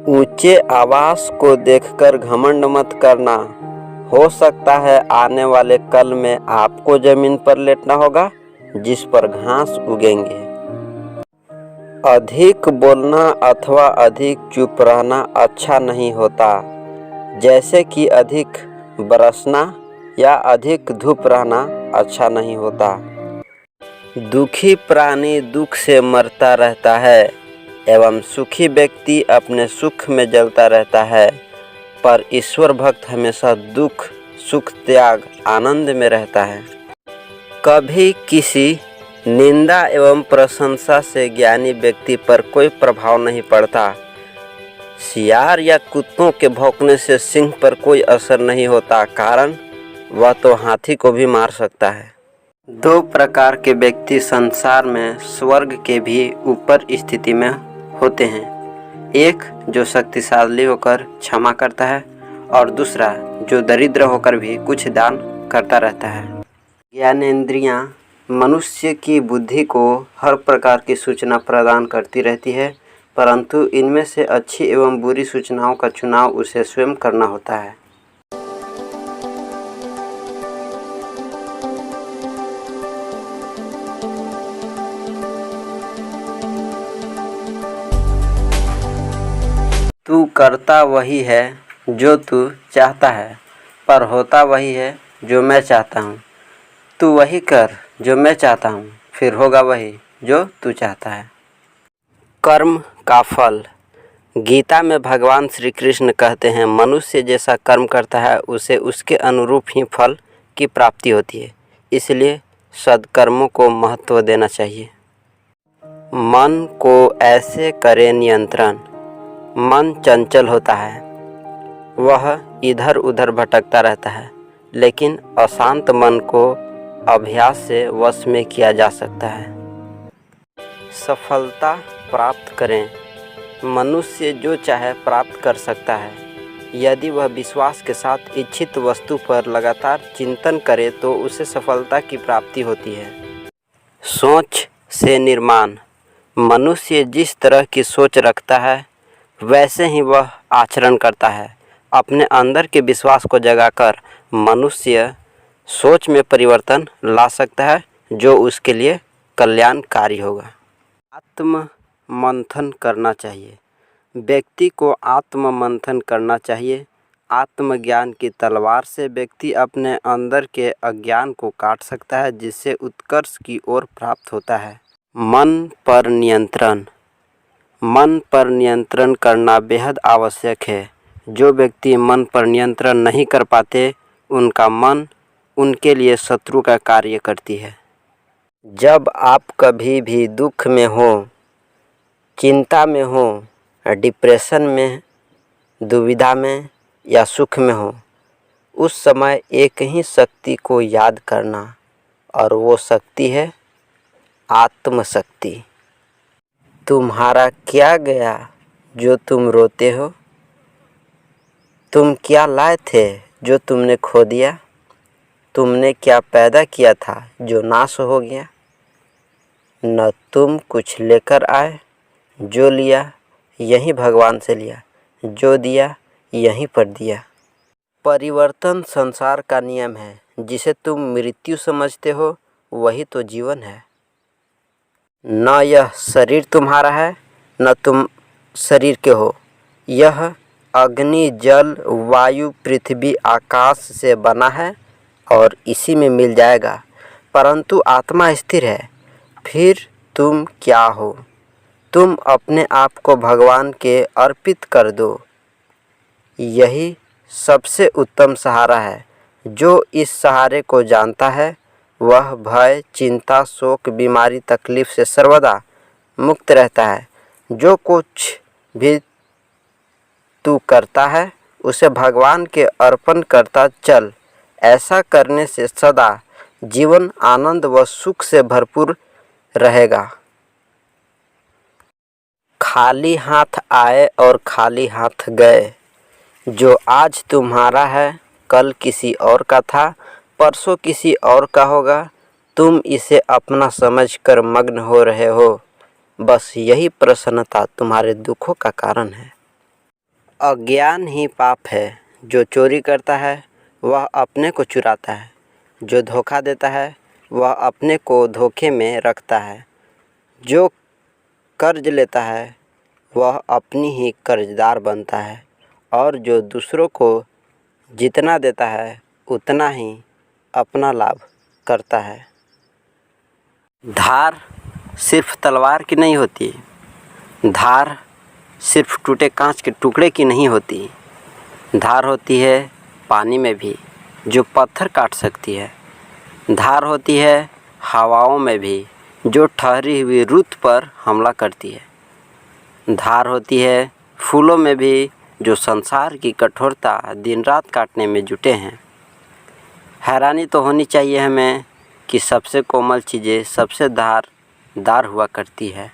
ऊंचे आवास को देखकर घमंड मत करना। हो सकता है आने वाले कल में आपको जमीन पर लेटना होगा जिस पर घास उगेंगे। अधिक बोलना अथवा अधिक चुप रहना अच्छा नहीं होता, जैसे कि अधिक बरसना या अधिक धूप रहना अच्छा नहीं होता। दुखी प्राणी दुख से मरता रहता है एवं सुखी व्यक्ति अपने सुख में जलता रहता है, पर ईश्वर भक्त हमेशा दुख सुख त्याग आनंद में रहता है। कभी किसी निंदा एवं प्रशंसा से ज्ञानी व्यक्ति पर कोई प्रभाव नहीं पड़ता। सियार या कुत्तों के भौंकने से सिंह पर कोई असर नहीं होता, कारण वह तो हाथी को भी मार सकता है। दो प्रकार के व्यक्ति संसार में स्वर्ग के भी ऊपर स्थिति में होते हैं। एक जो शक्तिशाली होकर क्षमा करता है और दूसरा जो दरिद्र होकर भी कुछ दान करता रहता है। ज्ञानेंद्रियां मनुष्य की बुद्धि को हर प्रकार की सूचना प्रदान करती रहती है, परंतु इनमें से अच्छी एवं बुरी सूचनाओं का चुनाव उसे स्वयं करना होता है। तू करता वही है जो तू चाहता है, पर होता वही है जो मैं चाहता हूँ। तू वही कर जो मैं चाहता हूँ, फिर होगा वही जो तू चाहता है। कर्म का फल। गीता में भगवान श्री कृष्ण कहते हैं, मनुष्य जैसा कर्म करता है उसे उसके अनुरूप ही फल की प्राप्ति होती है, इसलिए सद्कर्मों को महत्व देना चाहिए। मन को ऐसे करे नियंत्रण। मन चंचल होता है, वह इधर उधर भटकता रहता है, लेकिन अशांत मन को अभ्यास से वश में किया जा सकता है। सफलता प्राप्त करें। मनुष्य जो चाहे प्राप्त कर सकता है, यदि वह विश्वास के साथ इच्छित वस्तु पर लगातार चिंतन करे तो उसे सफलता की प्राप्ति होती है। सोच से निर्माण। मनुष्य जिस तरह की सोच रखता है वैसे ही वह आचरण करता है। अपने अंदर के विश्वास को जगाकर मनुष्य सोच में परिवर्तन ला सकता है जो उसके लिए कल्याणकारी होगा। आत्म मंथन करना चाहिए। व्यक्ति को आत्म मंथन करना चाहिए। आत्मज्ञान की तलवार से व्यक्ति अपने अंदर के अज्ञान को काट सकता है, जिससे उत्कर्ष की ओर प्राप्त होता है। मन पर नियंत्रण। मन पर नियंत्रण करना बेहद आवश्यक है। जो व्यक्ति मन पर नियंत्रण नहीं कर पाते, उनका मन उनके लिए शत्रु का कार्य करती है। जब आप कभी भी दुख में हो, चिंता में हो, डिप्रेशन में, दुविधा में या सुख में हो, उस समय एक ही शक्ति को याद करना, और वो शक्ति है आत्मशक्ति। तुम्हारा क्या गया जो तुम रोते हो? तुम क्या लाए थे जो तुमने खो दिया? तुमने क्या पैदा किया था जो नाश हो गया? न तुम कुछ लेकर आए, जो लिया यहीं भगवान से लिया, जो दिया यहीं पर दिया। परिवर्तन संसार का नियम है। जिसे तुम मृत्यु समझते हो वही तो जीवन है। न यह शरीर तुम्हारा है, न तुम शरीर के हो। यह अग्नि जल वायु पृथ्वी आकाश से बना है और इसी में मिल जाएगा, परंतु आत्मा स्थिर है। फिर तुम क्या हो? तुम अपने आप को भगवान के अर्पित कर दो। यही सबसे उत्तम सहारा है। जो इस सहारे को जानता है वह भय चिंता शोक बीमारी तकलीफ से सर्वदा मुक्त रहता है। जो कुछ भी तू करता है उसे भगवान के अर्पण करता चल। ऐसा करने से सदा जीवन आनंद व सुख से भरपूर रहेगा। खाली हाथ आए और खाली हाथ गए। जो आज तुम्हारा है कल किसी और का था, परसों किसी और का होगा। तुम इसे अपना समझकर मग्न हो रहे हो। बस यही प्रसन्नता तुम्हारे दुखों का कारण है। अज्ञान ही पाप है। जो चोरी करता है वह अपने को चुराता है, जो धोखा देता है वह अपने को धोखे में रखता है, जो कर्ज लेता है वह अपनी ही कर्जदार बनता है, और जो दूसरों को जितना देता है उतना ही अपना लाभ करता है। धार सिर्फ तलवार की नहीं होती, धार सिर्फ टूटे कांच के टुकड़े की नहीं होती, धार होती है पानी में भी जो पत्थर काट सकती है, धार होती है हवाओं में भी जो ठहरी हुई रुत पर हमला करती है, धार होती है फूलों में भी जो संसार की कठोरता दिन रात काटने में जुटे हैं। हैरानी तो होनी चाहिए हमें कि सबसे कोमल चीज़ें सबसे धारदार हुआ करती है।